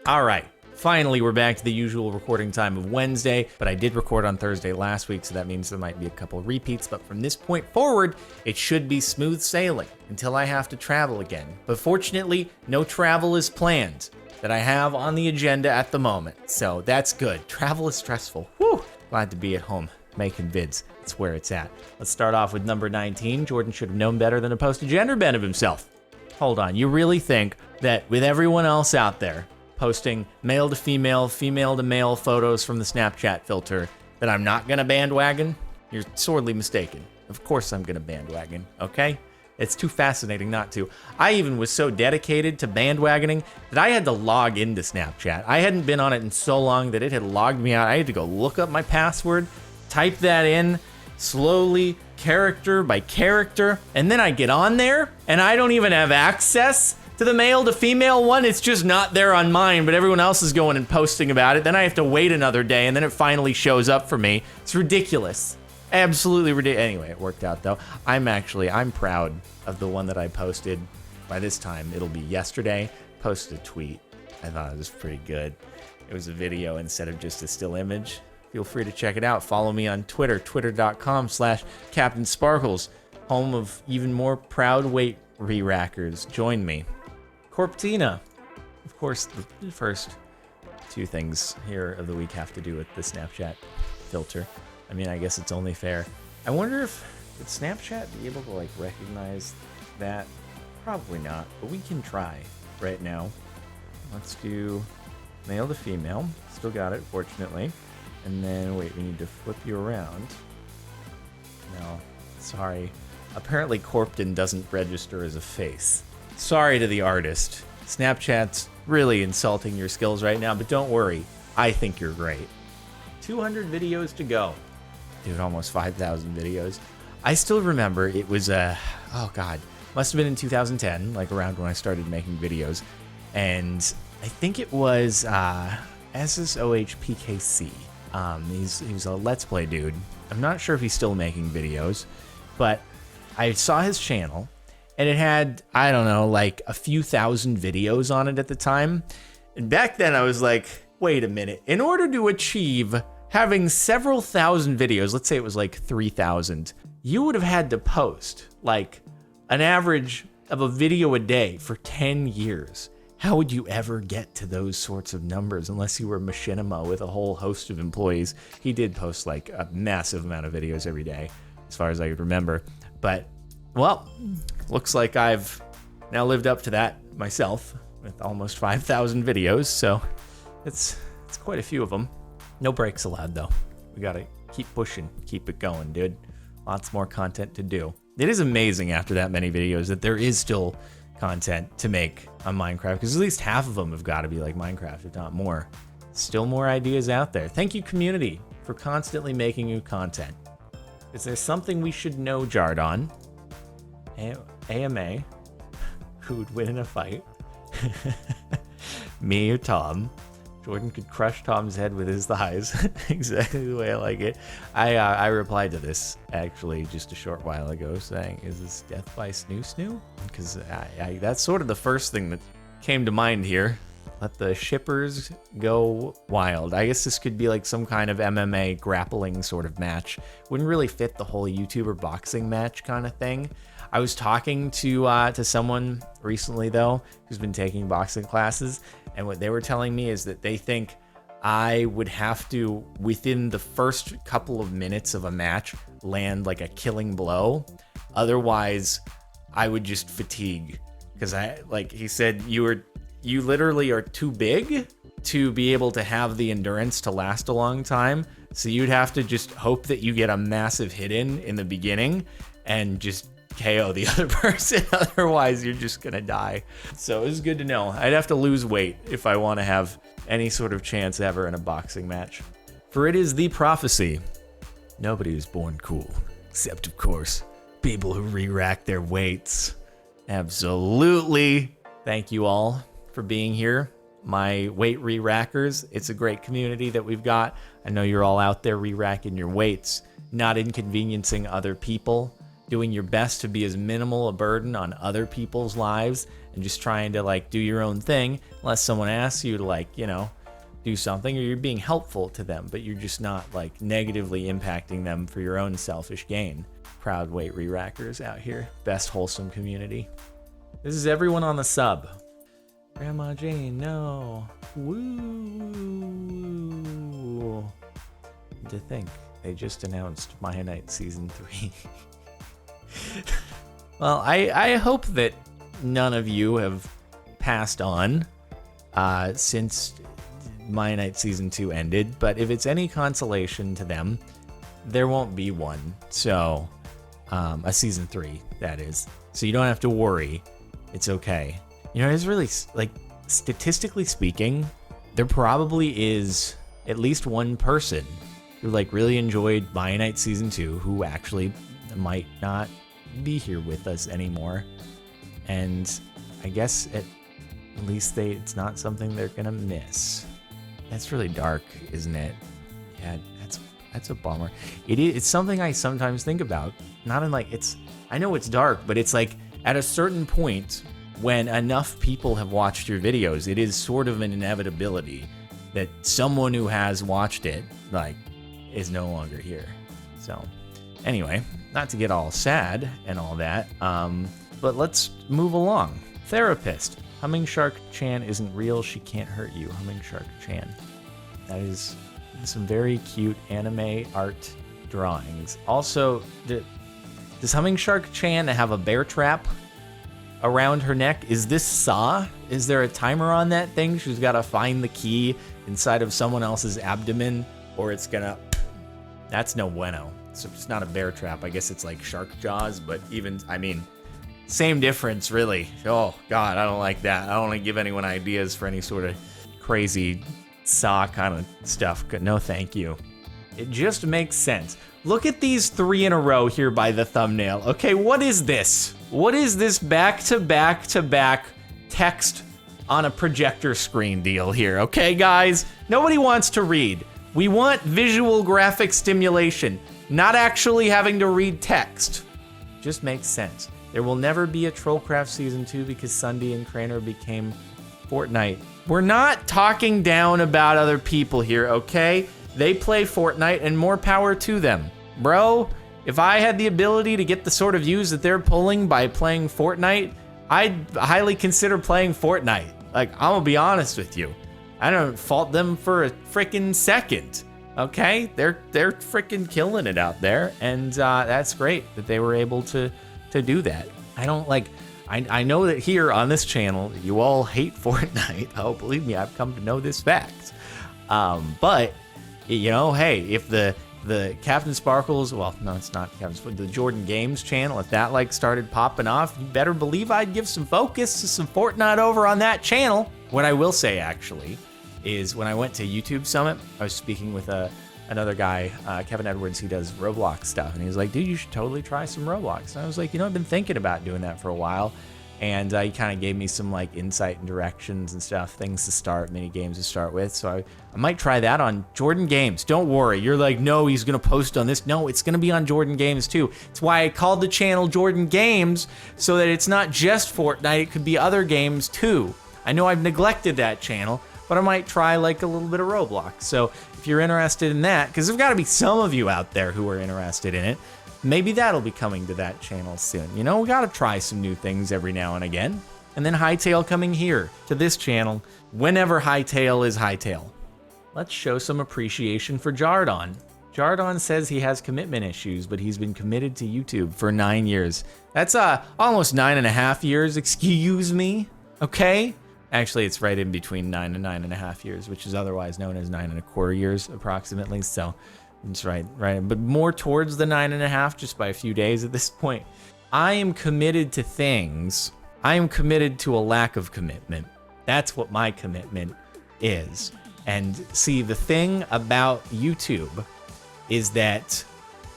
All right. Finally, we're back to the usual recording time of Wednesday, but I did record on Thursday last week, so that means there might be a couple of repeats, but from this point forward, it should be smooth sailing until I have to travel again. But fortunately, no travel is planned that I have on the agenda at the moment, so that's good. Travel is stressful. Whew! Glad to be at home making vids. That's where it's at. Let's start off with number 19. Jordan should have known better than to post Agender Ben of himself. Hold on, you really think that with everyone else out there posting male to female, female to male photos from the Snapchat filter, that I'm not gonna bandwagon? You're sorely mistaken. Of course I'm gonna bandwagon, okay? It's too fascinating not to. I even was so dedicated to bandwagoning that I had to log into Snapchat. I hadn't been on it in so long that it had logged me out. I had to go look up my password, type that in slowly, character by character, and then I get on there and I don't even have access to the male to female one. It's just not there on mine, but everyone else is going and posting about it. Then I have to wait another day and then it finally shows up for me. It's ridiculous. Absolutely ridiculous. Anyway, it worked out though. I'm proud of the one that I posted. By this time, it'll be yesterday. Posted a tweet. I thought it was pretty good. It was a video instead of just a still image. Feel free to check it out. Follow me on Twitter, twitter.com/CaptainSparklez, home of even more proud weight re-rackers. Join me. Corptina. Of course, the first two things here of the week have to do with the Snapchat filter. I mean, I guess it's only fair. I wonder if would Snapchat be able to like recognize that? Probably not, but we can try right now. Let's do male to female. Still got it, fortunately. And then, wait, we need to flip you around. No, sorry. Apparently Corpton doesn't register as a face. Sorry to the artist. Snapchat's really insulting your skills right now, but don't worry. I think you're great. 200 videos to go. Dude, almost 5,000 videos. I still remember it was, oh God, must have been in 2010, like around when I started making videos. And I think it was SSOHPKC. He was a Let's Play dude. I'm not sure if he's still making videos, but I saw his channel and it had, I don't know, like a few thousand videos on it at the time. And back then I was like, wait a minute. In order to achieve having several thousand videos, let's say it was like 3,000, you would have had to post like an average of a video a day for 10 years. How would you ever get to those sorts of numbers unless you were Machinima with a whole host of employees? He did post like a massive amount of videos every day, as far as I could remember. But, well, looks like I've now lived up to that myself with almost 5,000 videos, so it's quite a few of them. No breaks allowed, though. We gotta keep pushing, keep it going, dude. Lots more content to do. It is amazing after that many videos that there is still content to make on Minecraft, because at least half of them have got to be like Minecraft, if not more. Still more ideas out there. Thank you, community, for constantly making new content. Is there something we should know, Jardon? AMA, who would win in a fight? Me or Tom? Jordan could crush Tom's head with his thighs. Exactly the way I like it. I replied to this actually just a short while ago saying, is this death by snoo snoo? Because that's sort of the first thing that came to mind here. Let the shippers go wild. I guess this could be like some kind of MMA grappling sort of match. Wouldn't really fit the whole YouTuber boxing match kind of thing. I was talking to someone recently, though, who's been taking boxing classes, and what they were telling me is that they think I would have to, within the first couple of minutes of a match, land like a killing blow. Otherwise, I would just fatigue. Because he said, you literally are too big to be able to have the endurance to last a long time. So you'd have to just hope that you get a massive hit in the beginning and just KO the other person. Otherwise, you're just gonna die. So it's good to know. I'd have to lose weight if I want to have any sort of chance ever in a boxing match. For it is the prophecy. Nobody is born cool. Except, of course, people who re-rack their weights. Absolutely. Thank you all for being here. My weight re-rackers. It's a great community that we've got. I know you're all out there re-racking your weights, not inconveniencing other people, doing your best to be as minimal a burden on other people's lives and just trying to like do your own thing unless someone asks you to like, do something, or you're being helpful to them, but you're just not like negatively impacting them for your own selfish gain. Proud weight re-rackers out here. Best wholesome community. This is everyone on the sub. Grandma Jane, no. Woo. To think, they just announced Maya Knight Season 3. Well, I hope that none of you have passed on since Maya Knight Season 2 ended, but if it's any consolation to them, there won't be one. So, a Season 3, that is. So you don't have to worry. It's okay. It's really, like, statistically speaking, there probably is at least one person who, like, really enjoyed Maya Knight Season 2 who actually might not be here with us anymore. And I guess at least it's not something they're gonna miss. That's really dark, isn't it? Yeah, that's a bummer. It's something I sometimes think about. Not in like I know it's dark, but it's like at a certain point when enough people have watched your videos, it is sort of an inevitability that someone who has watched it like is no longer here. So anyway, not to get all sad and all that, but let's move along. Therapist. Humming Shark Chan isn't real. She can't hurt you. Humming Shark Chan. That is some very cute anime art drawings. Also, does Humming Shark Chan have a bear trap around her neck? Is this Saw? Is there a timer on that thing? She's got to find the key inside of someone else's abdomen, or it's gonna... That's no bueno. So it's not a bear trap. I guess it's like shark jaws, but same difference, really. Oh, God, I don't like that. I don't want to give anyone ideas for any sort of crazy Saw kind of stuff. No, thank you. It just makes sense. Look at these 3 in a row here by the thumbnail. Okay, what is this? What is this back-to-back-to-back text on a projector screen deal here? Okay, guys? Nobody wants to read. We want visual graphic stimulation, not actually having to read text. Just makes sense. There will never be a Trollcraft Season 2 because Sunday and Craner became Fortnite. We're not talking down about other people here, okay? They play Fortnite and more power to them. Bro, if I had the ability to get the sort of views that they're pulling by playing Fortnite, I'd highly consider playing Fortnite. Like, I'm gonna be honest with you. I don't fault them for a freaking second, okay? They're freaking killing it out there, and that's great that they were able to do that. I know that here on this channel, you all hate Fortnite. Oh, believe me, I've come to know this fact. But, hey, if the CaptainSparklez, well, no, it's not Captain, the Jordan Games channel, if that like started popping off, you better believe I'd give some focus to some Fortnite over on that channel. What I will say, actually, is when I went to YouTube Summit, I was speaking with another guy, Kevin Edwards. He does Roblox stuff, and he was like, dude, you should totally try some Roblox. And I was like, I've been thinking about doing that for a while. And he kind of gave me some like insight and directions and stuff, things to start, mini games to start with. So I might try that on Jordan Games. Don't worry. You're like, no, he's going to post on this. No, it's going to be on Jordan Games too. It's why I called the channel Jordan Games, so that it's not just Fortnite. It could be other games too. I know I've neglected that channel, but I might try like a little bit of Roblox. So if you're interested in that, because there's got to be some of you out there who are interested in it, maybe that'll be coming to that channel soon. We got to try some new things every now and again. And then Hightail coming here to this channel whenever Hightail is Hightail. Let's show some appreciation for Jardon. Jardon says he has commitment issues, but he's been committed to YouTube for 9 years. That's almost 9.5 years, excuse me, okay? Actually, it's right in between 9 and 9.5 years, which is otherwise known as 9.25 years approximately, so... That's right, but more towards the 9.5, just by a few days at this point. I am committed to things. I am committed to a lack of commitment. That's what my commitment is. And see, the thing about YouTube is that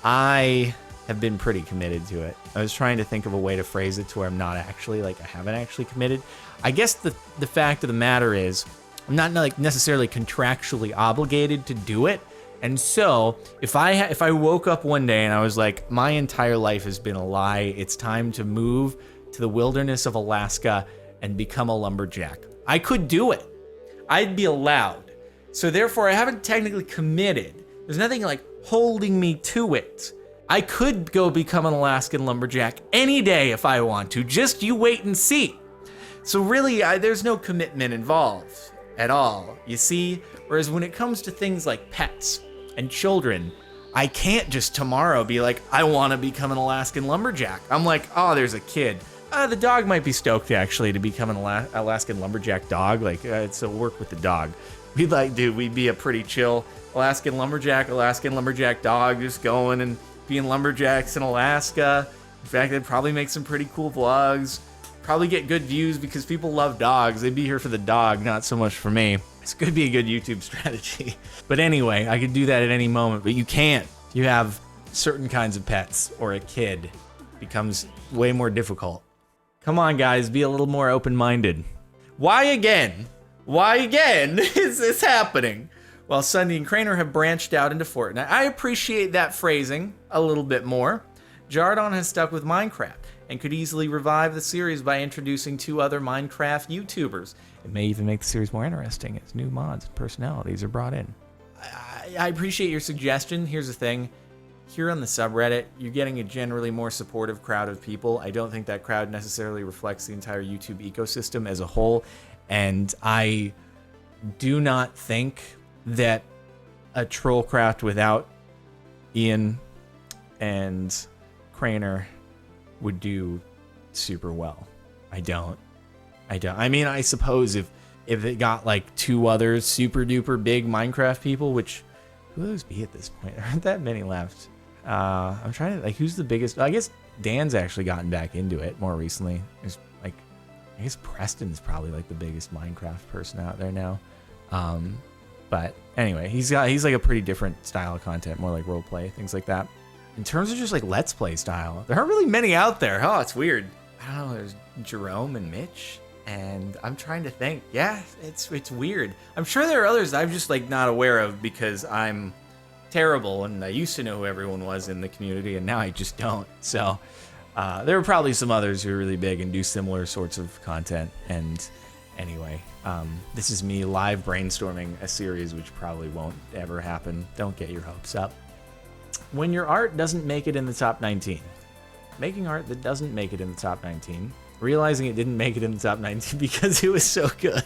I have been pretty committed to it. I was trying to think of a way to phrase it to where I'm not actually, I haven't actually committed. I guess the fact of the matter is, I'm not necessarily contractually obligated to do it. And so, if I woke up one day and I was like, my entire life has been a lie, it's time to move to the wilderness of Alaska and become a lumberjack. I could do it. I'd be allowed. So therefore, I haven't technically committed. There's nothing like holding me to it. I could go become an Alaskan lumberjack any day if I want to. Just you wait and see. So really, there's no commitment involved at all, you see? Whereas when it comes to things like pets and children, I can't just tomorrow be like, I want to become an Alaskan lumberjack. I'm like, oh, there's a kid. The dog might be stoked actually to become an Alaskan lumberjack dog. Like, so work with the dog. We'd be a pretty chill Alaskan lumberjack dog, just going and being lumberjacks in Alaska. In fact, they'd probably make some pretty cool vlogs. Probably get good views because people love dogs. They'd be here for the dog, not so much for me. This could be a good YouTube strategy. But anyway, I could do that at any moment, but you can't. You have certain kinds of pets or a kid. It becomes way more difficult. Come on, guys, be a little more open-minded. Why again? Why again is this happening? Well, Sunday and Craner have branched out into Fortnite. I appreciate that phrasing a little bit more. Jardon has stuck with Minecraft and could easily revive the series by introducing 2 other Minecraft YouTubers. It may even make the series more interesting as new mods and personalities are brought in. I appreciate your suggestion. Here's the thing. Here on the subreddit, you're getting a generally more supportive crowd of people. I don't think that crowd necessarily reflects the entire YouTube ecosystem as a whole. And I do not think that a Trollcraft without Ian and Craner would do super well. I don't. I mean, I suppose if it got like 2 other super duper big Minecraft people, which who those be at this point? There aren't that many left. I'm trying to, like, who's the biggest? I guess Dan's actually gotten back into it more recently. There's like, I guess Preston's probably like the biggest Minecraft person out there now. But anyway, he's like a pretty different style of content, more like roleplay, things like that. In terms of just like Let's Play style, there aren't really many out there. Oh, it's weird. I don't know, there's Jerome and Mitch, and I'm trying to think. Yeah, it's weird. I'm sure there are others I'm just like not aware of because I'm terrible and I used to know who everyone was in the community and now I just don't. So there are probably some others who are really big and do similar sorts of content. And anyway, this is me live brainstorming a series which probably won't ever happen. Don't get your hopes up. When your art doesn't make it in the top 19, making art that doesn't make it in the top 19, realizing it didn't make it in the top 19 because it was so good.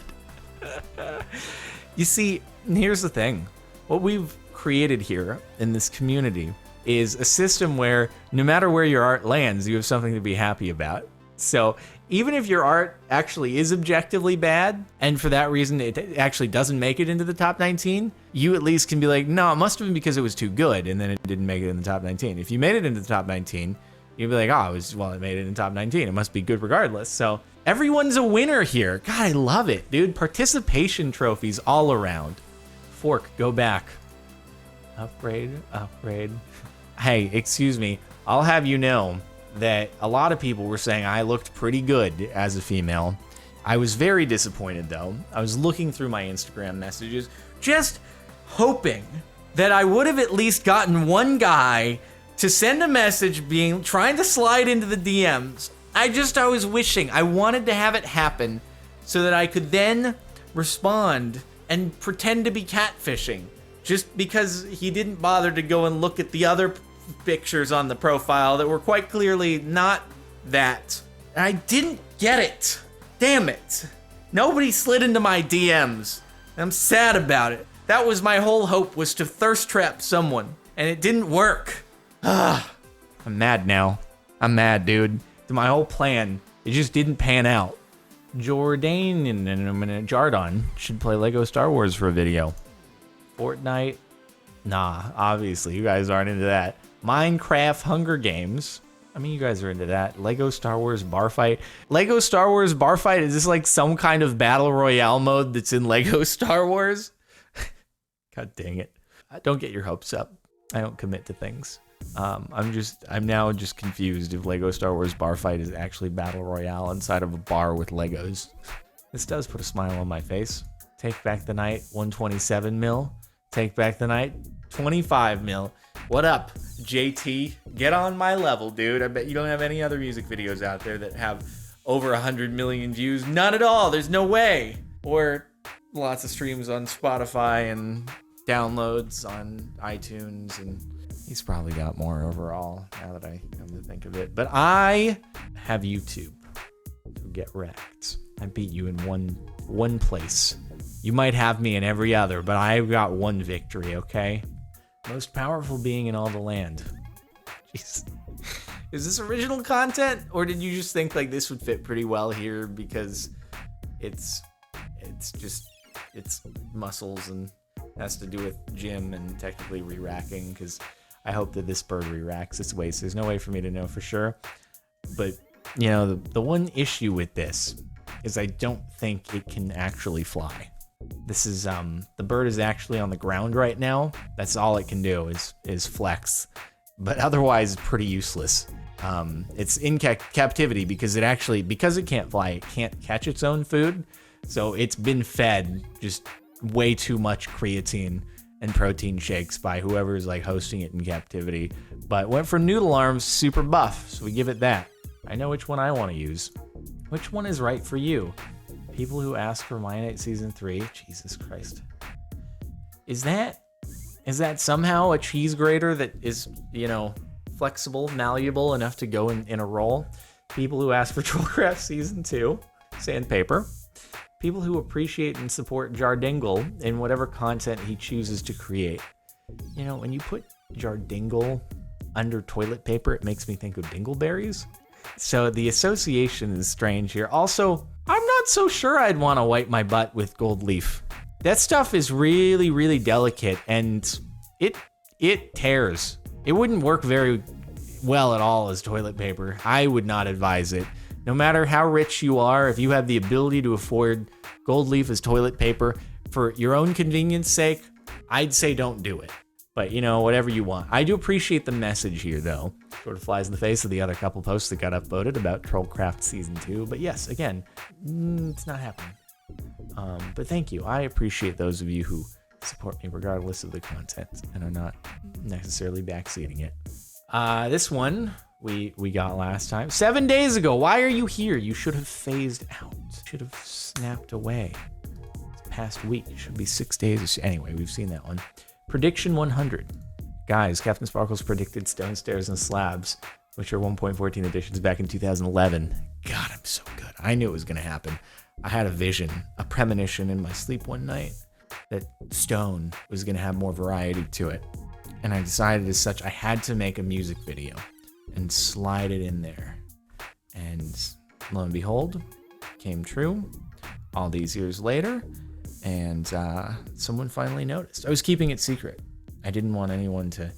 You see, here's the thing. What we've created here in this community is a system where no matter where your art lands, you have something to be happy about. So even if your art actually is objectively bad, and for that reason it actually doesn't make it into the top 19, you at least can be like, no, it must have been because it was too good, and then it didn't make it in the top 19. If you made it into the top 19, you'd be like, oh, it made it in the top 19. It must be good regardless. So everyone's a winner here. God, I love it, dude. Participation trophies all around. Fork, go back. Upgrade. Hey, excuse me. I'll have you know that a lot of people were saying I looked pretty good as a female. I was very disappointed though. I was looking through my Instagram messages, just hoping that I would have at least gotten one guy to send a message trying to slide into the DMs. I was wishing, I wanted to have it happen so that I could then respond and pretend to be catfishing. Just because he didn't bother to go and look at the other pictures on the profile that were quite clearly not that. And I didn't get it. Damn it. Nobody slid into my DMs. I'm sad about it. That was my whole hope, was to thirst trap someone. And it didn't work. I'm mad now. I'm mad, dude. My whole plan, it just didn't pan out. Jordan and Jardon should play Lego Star Wars for a video. Fortnite? Nah, obviously, you guys aren't into that. Minecraft Hunger Games. I mean, you guys are into that. Lego Star Wars Bar Fight. Lego Star Wars Bar Fight, is this like some kind of battle royale mode that's in Lego Star Wars? God dang it. Don't get your hopes up. I don't commit to things. I'm now just confused if Lego Star Wars Bar Fight is actually battle royale inside of a bar with Legos. This does put a smile on my face. Take Back the Night, 127 mil. Take Back the Night, 25 mil. What up, JT? Get on my level, dude. I bet you don't have any other music videos out there that have over 100 million views. None at all. There's no way. Or lots of streams on Spotify and downloads on iTunes, and he's probably got more overall now that I come to think of it. But I have YouTube. So get wrecked. I beat you in one place. You might have me in every other, but I've got one victory, okay? Most powerful being in all the land. Jeez. Is this original content, or did you just think like this would fit pretty well here because it's muscles and has to do with gym and technically re-racking, because I hope that this bird re-racks its weights. There's no way for me to know for sure. But, you know, the one issue with this is I don't think it can actually fly. This is, the bird is actually on the ground right now. That's all it can do is flex. But otherwise, it's pretty useless. It's in captivity because it can't fly, it can't catch its own food. So it's been fed just way too much creatine and protein shakes by whoever's like hosting it in captivity. But went for noodle arms, super buff, so we give it that. I know which one I want to use. Which one is right for you? People who ask for Minate Season 3. Jesus Christ. Is that somehow a cheese grater that is, you know, flexible, malleable enough to go in a roll? People who ask for Trollcraft Season 2. Sandpaper. People who appreciate and support Jardingle in whatever content he chooses to create. You know, when you put Jardingle under toilet paper, it makes me think of dingleberries. So the association is strange here. Also, I'm not so sure I'd want to wipe my butt with gold leaf. That stuff is really, really delicate, and it tears. It wouldn't work very well at all as toilet paper. I would not advise it. No matter how rich you are, if you have the ability to afford gold leaf as toilet paper for your own convenience sake, I'd say don't do it. But, you know, whatever you want. I do appreciate the message here, though. Sort of flies in the face of the other couple posts that got upvoted about Trollcraft Season 2. But yes, again, it's not happening. But thank you. I appreciate those of you who support me regardless of the content and are not necessarily backseating it. This one we got last time. 7 days ago. Why are you here? You should have phased out. Should have snapped away. It's past week. It should be 6 days. Anyway, we've seen that one. Prediction 100. Guys, CaptainSparklez predicted Stone Stairs and Slabs, which are 1.14 editions back in 2011. God, I'm so good. I knew it was going to happen. I had a vision, a premonition in my sleep one night that Stone was going to have more variety to it. And I decided as such I had to make a music video and slide it in there. And lo and behold, came true all these years later. And someone finally noticed. I was keeping it secret. I didn't want anyone to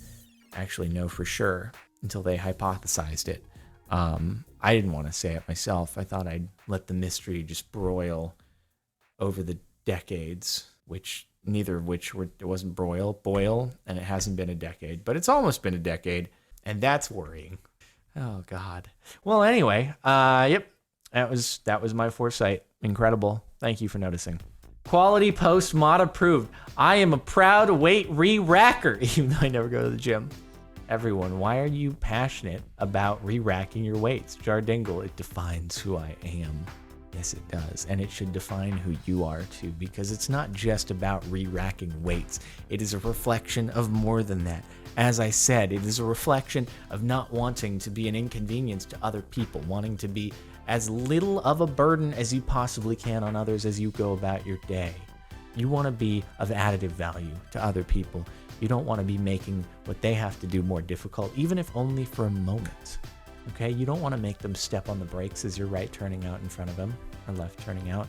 actually know for sure until they hypothesized it. I didn't want to say it myself. I thought I'd let the mystery just broil over the decades, which neither of which it wasn't boil, and it hasn't been a decade, but it's almost been a decade, and that's worrying. Oh God. Well, anyway, yep, that was my foresight. Incredible. Thank you for noticing. Quality post mod approved. I am a proud weight re-racker, even though I never go to the gym. Everyone, why are you passionate about re-racking your weights? Jardingle, it defines who I am. Yes, it does. And it should define who you are too, because it's not just about re-racking weights. It is a reflection of more than that. As I said, it is a reflection of not wanting to be an inconvenience to other people, wanting to be as little of a burden as you possibly can on others as you go about your day. You want to be of additive value to other people. You don't want to be making what they have to do more difficult, even if only for a moment. Okay? You don't want to make them step on the brakes as you're right turning out in front of them, or left turning out,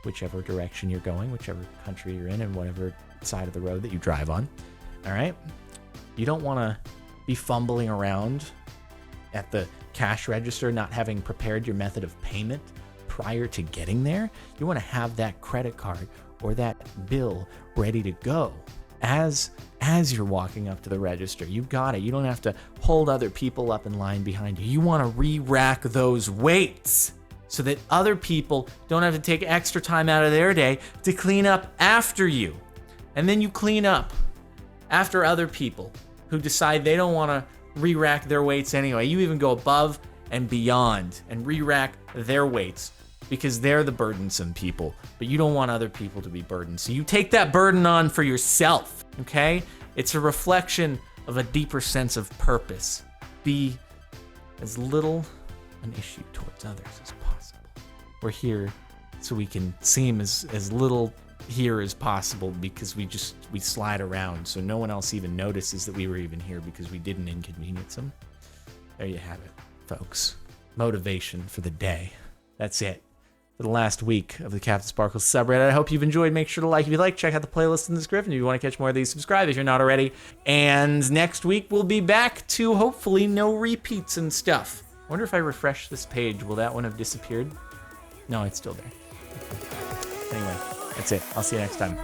whichever direction you're going, whichever country you're in, and whatever side of the road that you drive on. All right? You don't want to be fumbling around at the cash register, not having prepared your method of payment prior to getting there. You want to have that credit card or that bill ready to go as you're walking up to the register. You got it. You don't have to hold other people up in line behind you. You want to re-rack those weights so that other people don't have to take extra time out of their day to clean up after you. And then you clean up after other people who decide they don't want to re-rack their weights anyway. You even go above and beyond and re-rack their weights because they're the burdensome people, but you don't want other people to be burdened. So you take that burden on for yourself, okay? It's a reflection of a deeper sense of purpose. Be as little an issue towards others as possible. We're here so we can seem as little here as possible because we slide around so no one else even notices that we were even here because we didn't inconvenience them. There you have it, folks. Motivation for the day. That's it for the last week of the CaptainSparklez subreddit. I hope you've enjoyed. Make sure to like if you like. Check out the playlist in the description. If you want to catch more of these, subscribe if you're not already. And next week we'll be back to hopefully no repeats and stuff. I wonder if I refresh this page, will that one have disappeared? No, it's still there. Anyway, that's it. I'll see you next time.